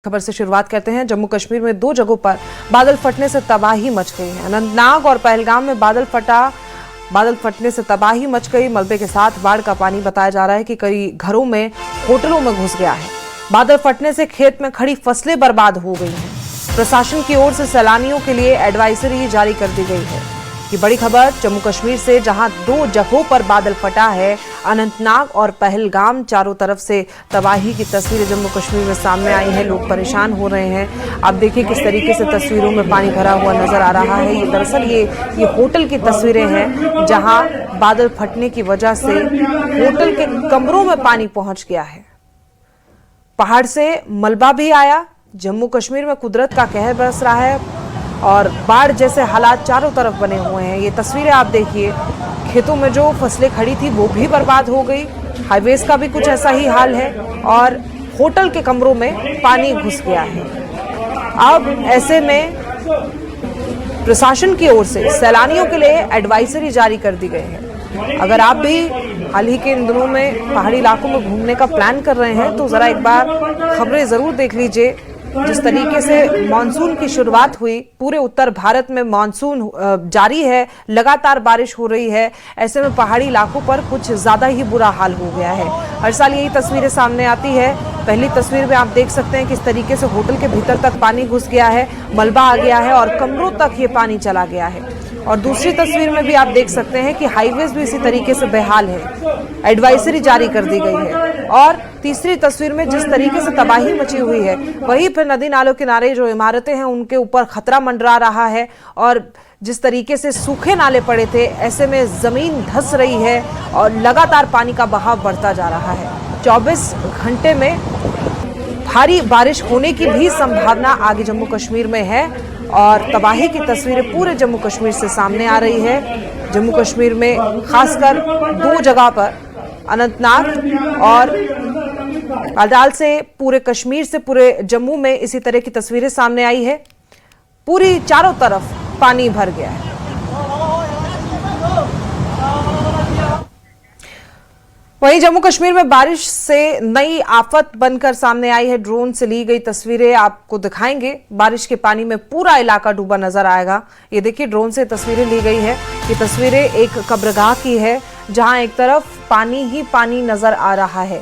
खबर से शुरुआत करते हैं। जम्मू कश्मीर में दो जगहों पर बादल फटने से तबाही मच गई है। अनंतनाग और पहलगाम में बादल फटने से तबाही मच गई। मलबे के साथ बाढ़ का पानी बताया जा रहा है कि कई घरों में, होटलों में घुस गया है। बादल फटने से खेत में खड़ी फसलें बर्बाद हो गई हैं। प्रशासन की ओर से सैलानियों के लिए एडवाइजरी जारी कर दी गई है। ये बड़ी खबर जम्मू कश्मीर से, जहां दो जगहों पर बादल फटा है। अनंतनाग और पहलगाम, चारों तरफ से तबाही की तस्वीरें जम्मू कश्मीर में सामने आई है। लोग परेशान हो रहे हैं। आप देखिए किस तरीके से तस्वीरों में पानी भरा हुआ नजर आ रहा है। ये दरअसल ये होटल की तस्वीरें हैं, जहां बादल फटने की वजह से होटल के कमरों में पानी पहुंच गया है। पहाड़ से मलबा भी आया। जम्मू कश्मीर में कुदरत का कहर बरस रहा है और बाढ़ जैसे हालात चारों तरफ बने हुए हैं। ये तस्वीरें आप देखिए, खेतों में जो फसलें खड़ी थी वो भी बर्बाद हो गई। हाईवेज का भी कुछ ऐसा ही हाल है और होटल के कमरों में पानी घुस गया है। अब ऐसे में प्रशासन की ओर से सैलानियों के लिए एडवाइजरी जारी कर दी गई है। अगर आप भी हाल ही के इन दिनों में पहाड़ी इलाकों में घूमने का प्लान कर रहे हैं तो जरा एक बार खबरें जरूर देख लीजिए। जिस तरीके से मानसून की शुरुआत हुई, पूरे उत्तर भारत में मानसून जारी है, लगातार बारिश हो रही है। ऐसे में पहाड़ी इलाकों पर कुछ ज्यादा ही बुरा हाल हो गया है। हर साल यही तस्वीरें सामने आती है। पहली तस्वीर में आप देख सकते हैं किस तरीके से होटल के भीतर तक पानी घुस गया है, मलबा आ गया है और कमरों तक ये पानी चला गया है। और दूसरी तस्वीर में भी आप देख सकते हैं कि हाईवेज भी इसी तरीके से बेहाल है। एडवाइजरी जारी कर दी गई है। और तीसरी तस्वीर में जिस तरीके से तबाही मची हुई है, वहीं फिर नदी नालों किनारे जो इमारतें हैं उनके ऊपर खतरा मंडरा रहा है। और जिस तरीके से सूखे नाले पड़े थे, ऐसे में जमीन धंस रही है और लगातार पानी का बहाव बढ़ता जा रहा है। 24 घंटे में भारी बारिश होने की भी संभावना आगे जम्मू कश्मीर में है और तबाही की तस्वीरें पूरे जम्मू कश्मीर से सामने आ रही है। जम्मू कश्मीर में खासकर दो जगह पर, अनंतनाग और अदाल से पूरे कश्मीर से पूरे जम्मू में इसी तरह की तस्वीरें सामने आई है। पूरी चारों तरफ पानी भर गया है। वहीं जम्मू कश्मीर में बारिश से नई आफत बनकर सामने आई है। ड्रोन से ली गई तस्वीरें आपको दिखाएंगे। बारिश के पानी में पूरा इलाका डूबा नजर आएगा। ये देखिए, ड्रोन से तस्वीरें ली गई है। ये तस्वीरें एक कब्रगाह की है, जहां एक तरफ पानी ही पानी नजर आ रहा है।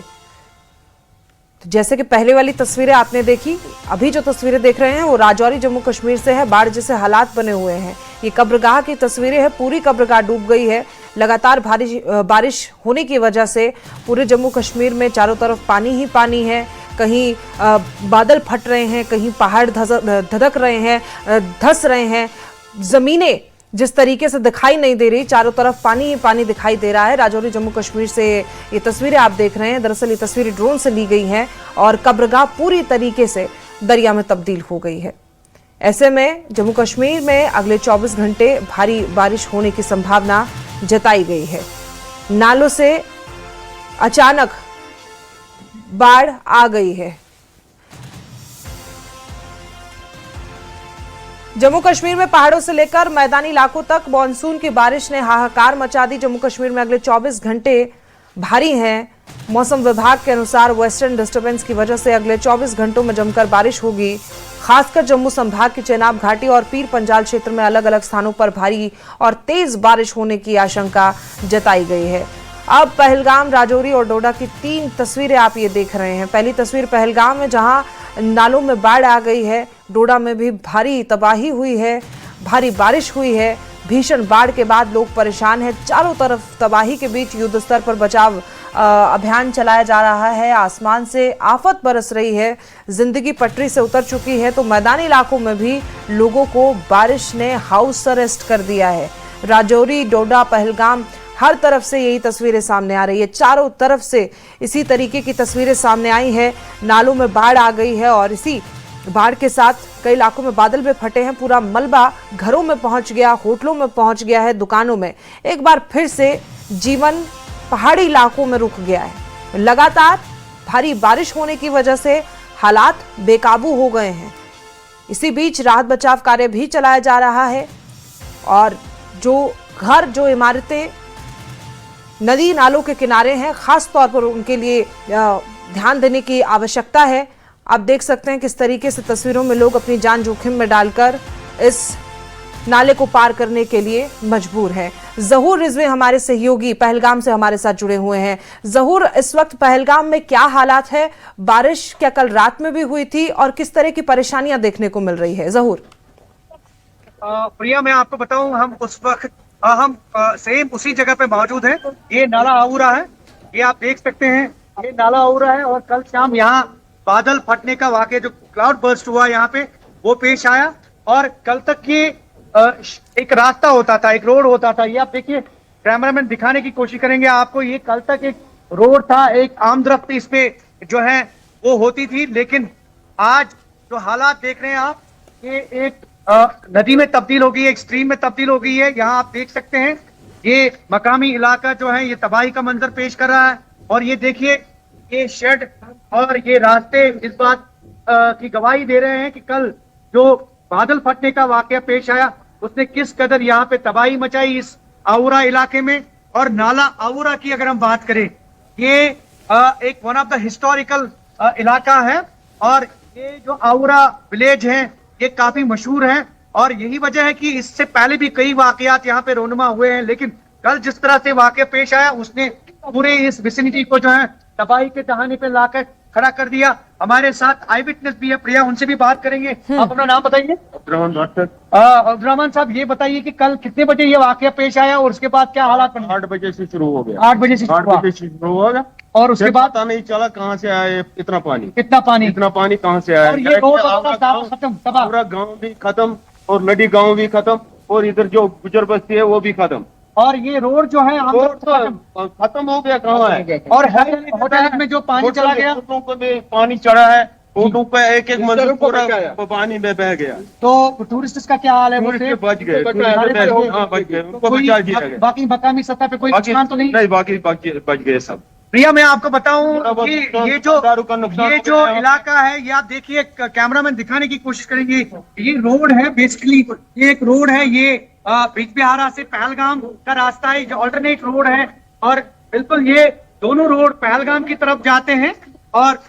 तो जैसे कि पहले वाली तस्वीरें आपने देखी, अभी जो तस्वीरें देख रहे हैं वो राजौरी जम्मू कश्मीर से है। बाढ़ जैसे हालात बने हुए हैं। ये कब्रगाह की तस्वीरें हैं। पूरी कब्रगाह डूब गई है। लगातार भारी बारिश होने की वजह से पूरे जम्मू कश्मीर में चारों तरफ पानी ही पानी है। कहीं बादल फट रहे हैं, कहीं पहाड़ धधक रहे हैं, धंस रहे हैं। जमीनें जिस तरीके से दिखाई नहीं दे रही, चारों तरफ पानी ही पानी दिखाई दे रहा है। राजौरी जम्मू कश्मीर से ये तस्वीरें आप देख रहे हैं। दरअसल ये तस्वीरें ड्रोन से ली गई हैं और कब्रगाह पूरी तरीके से दरिया में तब्दील हो गई है। ऐसे में जम्मू कश्मीर में अगले 24 घंटे भारी बारिश होने की संभावना जताई गई है। नालों से अचानक बाढ़ आ गई है। जम्मू कश्मीर में पहाड़ों से लेकर मैदानी इलाकों तक मानसून की बारिश ने हाहाकार मचा दी। जम्मू कश्मीर में अगले 24 घंटे भारी हैं। मौसम विभाग के अनुसार वेस्टर्न डिस्टर्बेंस की वजह से अगले 24 घंटों में जमकर बारिश होगी। खासकर जम्मू संभाग की चेनाब घाटी और पीर पंजाल क्षेत्र में अलग अलग स्थानों पर भारी और तेज बारिश होने की आशंका जताई गई है। अब पहलगाम, राजौरी और डोडा की 3 तस्वीरें आप ये देख रहे हैं। पहली तस्वीर पहलगाम में, जहां नालों में बाढ़ आ गई है। डोडा में भी भारी तबाही हुई है, भारी बारिश हुई है। भीषण बाढ़ के बाद लोग परेशान हैं। चारों तरफ तबाही के बीच युद्ध स्तर पर बचाव अभियान चलाया जा रहा है। आसमान से आफत बरस रही है। जिंदगी पटरी से उतर चुकी है। तो मैदानी इलाकों में भी लोगों को बारिश ने हाउस अरेस्ट कर दिया है। राजौरी, डोडा, पहलगाम, हर तरफ से यही तस्वीरें सामने आ रही है। चारों तरफ से इसी तरीके की तस्वीरें सामने आई है। नालों में बाढ़ आ गई है और इसी बाढ़ के साथ कई इलाकों में बादल भी फटे हैं। पूरा मलबा घरों में पहुंच गया, होटलों में पहुंच गया है, दुकानों में। एक बार फिर से जीवन पहाड़ी इलाकों में रुक गया है। लगातार भारी बारिश होने की वजह से हालात बेकाबू हो गए हैं। इसी बीच राहत बचाव कार्य भी चलाया जा रहा है और जो इमारतें नदी नालों के किनारे हैं, खास तौर पर उनके लिए ध्यान देने की आवश्यकता है। आप देख सकते हैं किस तरीके से तस्वीरों में लोग अपनी जान जोखिम में डालकर इस नाले को पार करने के लिए मजबूर है। जहूर रिजवी हमारे सहयोगी पहलगाम से हमारे साथ जुड़े हुए हैं। जहूर, इस वक्त पहलगाम में क्या हालात है? बारिश क्या कल रात में भी हुई थी और किस तरह की परेशानियां देखने को मिल रही है? जहूर। प्रिया, मैं आपको बताऊं, हम उस वक्त सेम उसी जगह पे मौजूद हैं। ये नाला आउरा है, ये आप देख सकते हैं, ये नाला आउरा है। और कल शाम यहाँ बादल फटने का वाकया, जो क्लाउड बर्स्ट हुआ यहाँ पे, वो पेश आया। और कल तक ये एक रास्ता होता था, एक रोड होता था। ये आप देखिए, कैमरामैन दिखाने की कोशिश करेंगे आपको। ये कल तक एक रोड था, एक आम दरख्त इस पे जो है वो होती थी। लेकिन आज जो हालात देख रहे हैं आप, ये एक नदी में तब्दील हो गई है, एक स्ट्रीम में तब्दील हो गई है। यहाँ आप देख सकते हैं, ये मकामी इलाका जो है ये तबाही का मंजर पेश कर रहा है। और ये देखिए, ये शेड और ये रास्ते इस बात की गवाही दे रहे हैं कि कल जो बादल फटने का वाकया पेश आया, उसने किस कदर यहाँ पे तबाही मचाई इस आउरा इलाके में। और नाला आउरा की अगर हम बात करें, ये एक वन ऑफ द हिस्टोरिकल इलाका है। और ये जो आउरा विलेज है, ये काफी मशहूर है। और यही वजह है कि इससे पहले भी कई वाकयात यहाँ पे रोनुमा हुए हैं। लेकिन कल जिस तरह से वाकया पेश आया, उसने पूरे इस विसिनिटी को जो है तबाही के दहाने पे लाकर खड़ा कर दिया। हमारे साथ आई विटनेस भी है, प्रिया, उनसे भी बात करेंगे। आप अपना नाम बताइए। अब्दुर्रहमान साहब, ये बताइए कि कल कितने बजे ये वाकया पेश आया और उसके बाद क्या हालात बने? 8 बजे से शुरू हो गया। 8 बजे से शुरू हो गया। और उसके बाद पता नहीं चला कहाँ से आया इतना पानी कहाँ से आया। और ये रोड खत्म, तबाह। पूरा गांव भी खत्म और नदी गांव भी खत्म और इधर जो गुजर बस्ती है वो भी खत्म। और ये रोड जो है खत्म हो गया। कहाँ है? और होटल में जो पानी चला गया, को भी पानी चढ़ा है, फोटो पे एक एक मंजिल पूरा पानी में बह गया। तो टूरिस्ट का क्या हाल है? बच गए, बच गए, उनको बचा दिया गया। बाकी मकामी सतह पे कोई नुकसान तो नहीं? बाकी बच गए सब। प्रिया, मैं आपको बताऊं कि ये जो इलाका है, ये आप देखिए, कैमरामैन दिखाने की कोशिश करेंगे। ये रोड है, बेसिकली ये एक रोड है, ये बिजबिहारा से पहलगाम का रास्ता है, जो ऑल्टरनेट रोड है। और बिल्कुल ये दोनों रोड पहलगाम की तरफ जाते हैं। और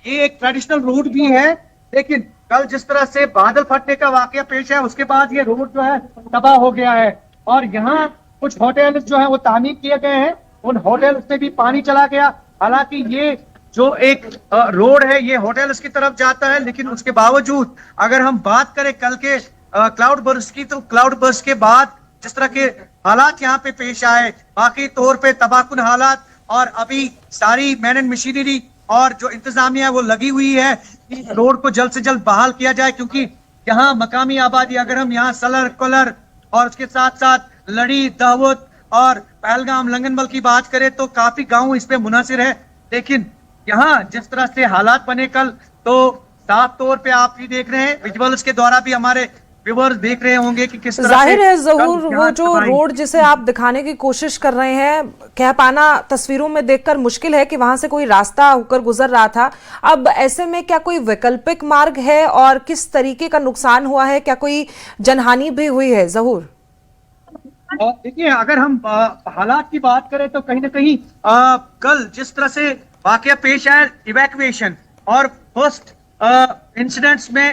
ये एक ट्रेडिशनल रोड भी है। लेकिन कल जिस तरह से बादल फटने का वाकया पेश है, उसके बाद ये रोड जो है तबाह हो गया है। और यहाँ कुछ होटल जो है वो तामीर किए गए हैं, उन होटल्स में भी पानी चला गया। हालांकि ये जो एक रोड है, ये होटल्स की तरफ जाता है। लेकिन उसके बावजूद अगर हम बात करें कल के क्लाउड बर्स्ट की, तो क्लाउड बर्स्ट के बाद जिस तरह के हालात यहाँ पे पेश आए, बाकी तौर पे तबाहकुन हालात। और अभी सारी मैन एंड मशीनरी और जो इंतजामिया है वो लगी हुई है कि रोड को जल्द से जल्द बहाल किया जाए। क्योंकि यहाँ मकामी आबादी, अगर हम यहाँ सलर कोलर और उसके साथ साथ लड़ी, दावत और पहलगाम, लंगनबल की बात करें, तो काफी गांव इस पे मुनासिर है। लेकिन यहाँ जिस तरह से हालात बने कल, तो साफ तौर पे आप भी देख रहे हैं, विजुअल्स के द्वारा भी हमारे व्यूअर्स देख रहे होंगे कि किस तरह जाहिर है जहूर, वो जो रोड जिसे आप दिखाने की कोशिश कर रहे हैं, कह पाना तस्वीरों में देखकर मुश्किल है कि वहां से कोई रास्ता होकर गुजर रहा था। अब ऐसे में क्या कोई वैकल्पिक मार्ग है और किस तरीके का नुकसान हुआ है? क्या कोई जनहानि भी हुई है? जहूर, देखिए, अगर हम हालात की बात करें तो कहीं ना कहीं कल जिस तरह से वाकया पेश आया, इवैक्यूएशन और फर्स्ट इंसिडेंट्स में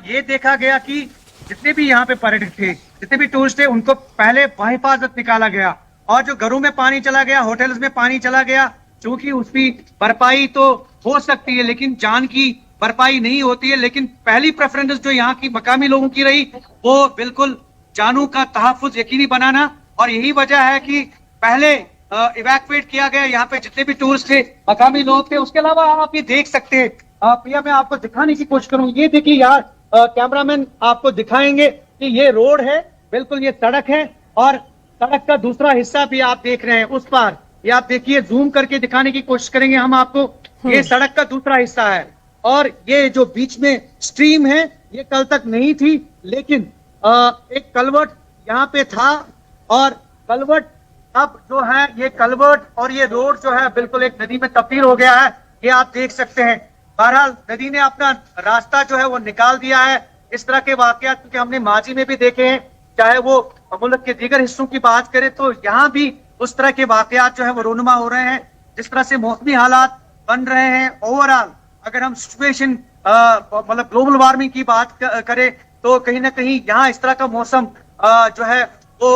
ये देखा गया कि जितने भी यहाँ पे पर्यटक थे, जितने भी टूरिस्ट थे, उनको पहले बाहिफाजत निकाला गया। और जो घरों में पानी चला गया, होटल्स में पानी चला गया, क्योंकि उसकी भरपाई तो हो सकती है लेकिन जान की भरपाई नहीं होती है। लेकिन पहली प्रेफरेंस जो यहाँ की मकामी लोगों की रही, वो बिल्कुल जानों का तहफ्फुज यकीनी बनाना। और यही वजह है कि पहले इवैक्यूएट किया गया यहाँ पे जितने भी टूरिस्ट थे, मकामी लोग थे। उसके अलावा आप ये देख सकते हैं, प्रिया, मैं आपको दिखाने की कोशिश करूँ, ये देखिए यार, कैमरामैन आपको दिखाएंगे कि ये रोड है, बिल्कुल ये सड़क है। और सड़क का दूसरा हिस्सा भी आप देख रहे हैं उस पार, ये आप देखिए, जूम करके दिखाने की कोशिश करेंगे हम आपको। ये सड़क का दूसरा हिस्सा है। और ये जो बीच में स्ट्रीम है, ये कल तक नहीं थी, लेकिन एक कलवर्ट यहाँ पे था। और कलवर्ट अब जो है, ये कलवर्ट और ये रोड जो है बिल्कुल एक नदी में तब्दील हो गया है, ये आप देख सकते हैं। बहरहाल नदी ने अपना रास्ता जो है वो निकाल दिया है। इस तरह के वाकयात क्योंकि हमने माजी में भी देखे हैं, चाहे वो मुल्क के दीगर हिस्सों की बात करें, तो यहाँ भी उस तरह के वाकयात जो है वो रोनुमा हो रहे हैं। जिस तरह से मौसमी हालात बन रहे हैं, ओवरऑल अगर हम सिचुएशन मतलब ग्लोबल वार्मिंग की बात करें तो कहीं ना कहीं यहाँ इस तरह का मौसम जो है वो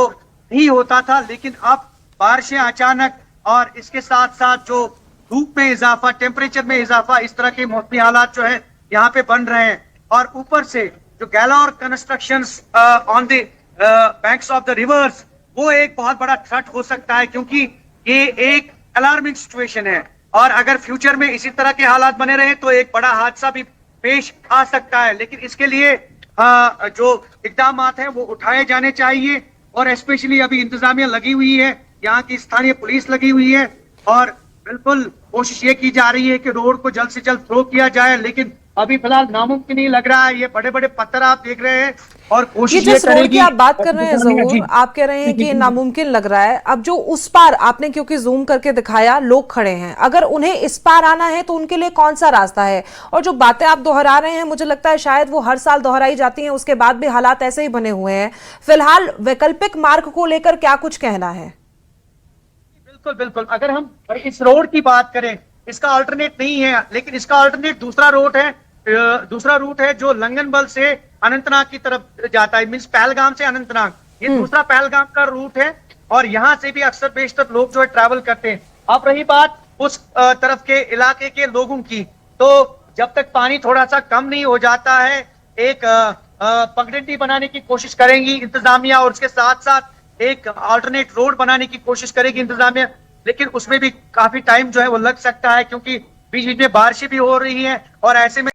नहीं होता था, लेकिन अब बारिशें अचानक और इसके साथ साथ जो धूप में इजाफा, टेम्परेचर में इजाफा, इस तरह के मौसमी हालात जो है यहाँ पे बन रहे हैं। और ऊपर से जो galore constructions on the banks of the rivers, वो एक बहुत बड़ा थ्रेट हो सकता है, क्योंकि ये एक अलार्मिंग सिचुएशन है और अगर फ्यूचर में इसी तरह के हालात बने रहे तो एक बड़ा हादसा भी पेश आ सकता है। लेकिन इसके लिए जो इकदाम हैं वो उठाए जाने चाहिए और स्पेशली अभी इंतजामिया लगी हुई है, यहाँ की स्थानीय पुलिस लगी हुई है और बिल्कुल कोशिश ये की जा रही है कि रोड को जल्द से जल्द फ्लो किया जाए। लेकिन अभी फिलहाल नामुमकिन ही लग रहा है, ये बड़े बड़े पत्थर आप देख रहे हैं और कोशिश ये रोड की आप बात कर रहे हैं ज़हूर, आप कह रहे हैं कि नामुमकिन लग रहा है। अब जो उस पार आपने क्योंकि जूम करके दिखाया लोग खड़े हैं, अगर उन्हें इस पार आना है तो उनके लिए कौन सा रास्ता है? और जो बातें आप दोहरा रहे हैं मुझे लगता है शायद वो हर साल दोहराई जाती हैं, उसके बाद भी हालात ऐसे ही बने हुए हैं। फिलहाल वैकल्पिक मार्ग को लेकर क्या कुछ कहना है? बिल्कुल बिल्कुल, अगर हम इस रोड की बात करें, इसका अल्टरनेट नहीं है, लेकिन इसका अल्टरनेट दूसरा रूट है जो लंगनबल से अनंतनाग की तरफ जाता है, मींस पहलगाम से अनंतनाग, ये दूसरा पहलगाम का रूट है और यहाँ से भी अक्सर बेशतर लोग जो है ट्रैवल करते हैं। अब रही बात उस तरफ के इलाके के लोगों की, तो जब तक पानी थोड़ा सा कम नहीं हो जाता है एक पगडंडी बनाने की कोशिश करेंगी इंतजामिया और उसके साथ साथ एक अल्टरनेट रोड बनाने की कोशिश करेगी इंतजामिया, लेकिन उसमें भी काफी टाइम जो है वो लग सकता है, क्योंकि बीच बीच में बारिशें भी हो रही हैं और ऐसे में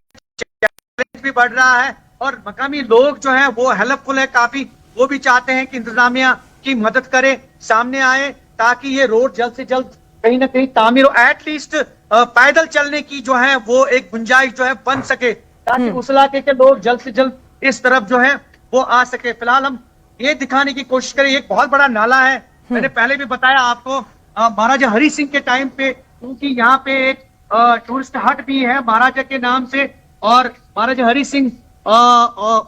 भी बढ़ रहा है और मकामी लोग जो है वो हेल्पफुल है काफी, वो भी चाहते हैं कि इंतजामिया की मदद करे, सामने आए ताकि ये रोड जल्द से जल्द कहीं ना कहीं तामीर हो, एटलीस्ट पैदल चलने की जो है वो एक गुंजाइश जो है बन सके, ताकि उस इलाके के लोग जल्द से जल्द इस तरफ जो है वो आ सके। फिलहाल हम ये दिखाने की कोशिश करें, एक बहुत बड़ा नाला है, मैंने पहले भी बताया आपको महाराजा हरि सिंह के टाइम पे, क्योंकि यहाँ पे एक टूरिस्ट हट भी है महाराजा के नाम से और महाराजा हरि सिंह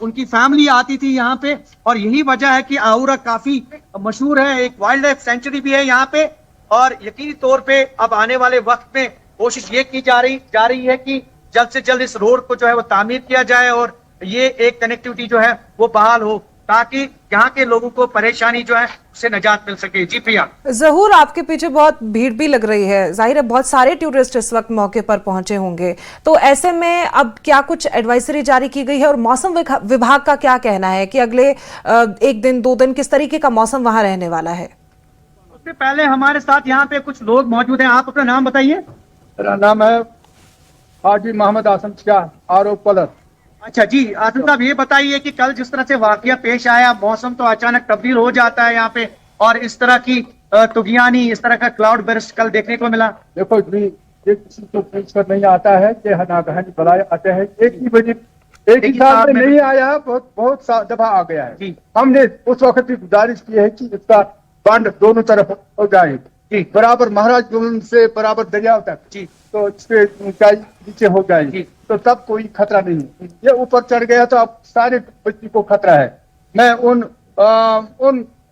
उनकी फैमिली आती थी यहाँ पे और यही वजह है कि आउरा काफी मशहूर है, एक वाइल्ड लाइफ सेंचुरी भी है यहाँ पे और यकीनी तौर पे अब आने वाले वक्त में कोशिश ये की जा रही है कि जल्द से जल्द इस रोड को जो है वो तामीर किया जाए और ये एक कनेक्टिविटी जो है वो बहाल हो, ताकि यहाँ के लोगों को परेशानी जो है उससे निजात मिल सके। जी प्रिया। ज़हूर, आपके पीछे बहुत भीड़ भी लग रही है, जाहिर है बहुत सारे टूरिस्ट इस वक्त मौके पर पहुंचे होंगे, तो ऐसे में अब क्या कुछ एडवाइजरी जारी की गई है और मौसम विभाग का क्या कहना है कि अगले 1 दिन 2 दिन किस तरीके का मौसम वहां रहने वाला है? उससे पहले हमारे साथ यहाँ पे कुछ लोग मौजूद हैं, आप अपना नाम बताइए। मेरा नाम है हाजी मोहम्मद आसम शाह, आरोप पलर। अच्छा जी, आसिफ साहब ये बताइए कि कल जिस तरह से वाकया पेश आया, मौसम तो अचानक तब्दील हो जाता है यहाँ पे और इस तरह की तुगियानी, इस तरह का क्लाउड बर्स्ट कल देखने को मिला। देखो जी, ये किसी को पूछ कर नहीं आता है कि नागहानी बलाए आते हैं, एक ही बजे एक ही साल में नहीं आया, बहुत दफा आ गया है। हमने उस वक्त भी गुजारिश की है कि इसका बंद दोनों तरफ हो जाए, बराबर महाराज से बराबर दरिया तक जी, तो इसके ऊंचाई नीचे हो जाएगी तो तब कोई खतरा नहीं है। ये ऊपर चढ़ गया तो अब सारे बच्ची को खतरा है। मैं उन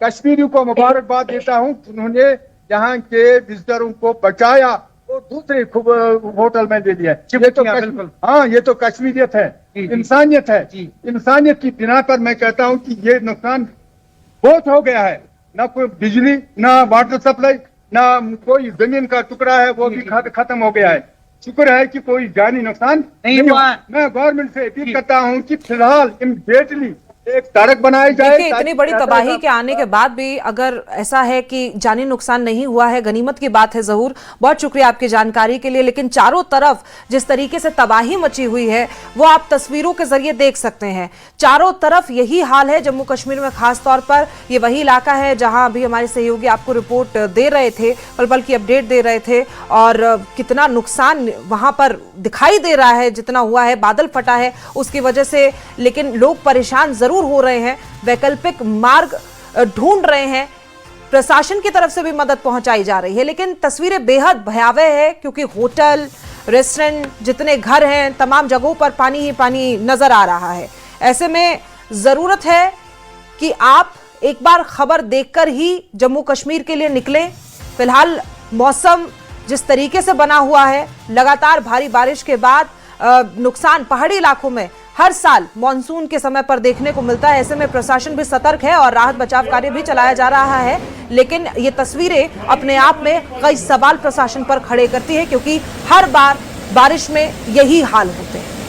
कश्मीरियों को मुबारकबाद देता हूँ जिन्होंने यहाँ के विजिटरों को बचाया और दूसरे होटल में दे दिया। ये तो हाँ, ये तो कश्मीरियत है, इंसानियत है। इंसानियत की बिना पर मैं कहता हूँ कि ये नुकसान बहुत हो गया है, ना कोई बिजली, ना वाटर सप्लाई, ना कोई जमीन का टुकड़ा है वो भी खत्म हो गया है। शुक्र है कि कोई जानी नुकसान नहीं हुआ। मैं गवर्नमेंट से अपील करता हूं कि फिलहाल इमीडिएटली एक सड़क बनाई जाए। देखिए, इतनी बड़ी तबाही के आने के बाद भी अगर ऐसा है कि जानी नुकसान नहीं हुआ है, गनीमत की बात है। ज़हूर, बहुत शुक्रिया आपकी जानकारी के लिए, लेकिन चारों तरफ जिस तरीके से तबाही मची हुई है वो आप तस्वीरों के जरिए देख सकते हैं। चारों तरफ यही हाल है। जम्मू कश्मीर में खास तौर पर ये वही इलाका है जहां अभी हमारे सहयोगी आपको रिपोर्ट दे रहे थे, पल पल की अपडेट दे रहे थे और कितना नुकसान वहां पर दिखाई दे रहा है, जितना हुआ है, बादल फटा है उसकी वजह से, लेकिन लोग परेशान जरूर हो रहे हैं, वैकल्पिक मार्ग ढूंढ रहे हैं, प्रशासन की तरफ से भी मदद पहुंचाई जा रही है, लेकिन तस्वीरें बेहद भयावह है क्योंकि होटल, रेस्टोरेंट, जितने घर हैं, तमाम जगहों पर पानी ही पानी नजर आ रहा है। ऐसे में जरूरत है कि आप एक बार खबर देखकर ही जम्मू कश्मीर के लिए निकलें। फिलहाल मौसम जिस तरीके से बना हुआ है, लगातार भारी बारिश के बाद नुकसान पहाड़ी इलाकों में हर साल मॉनसून के समय पर देखने को मिलता है। ऐसे में प्रशासन भी सतर्क है और राहत बचाव कार्य भी चलाया जा रहा है, लेकिन ये तस्वीरें अपने आप में कई सवाल प्रशासन पर खड़े करती है, क्योंकि हर बार बारिश में यही हाल होते हैं।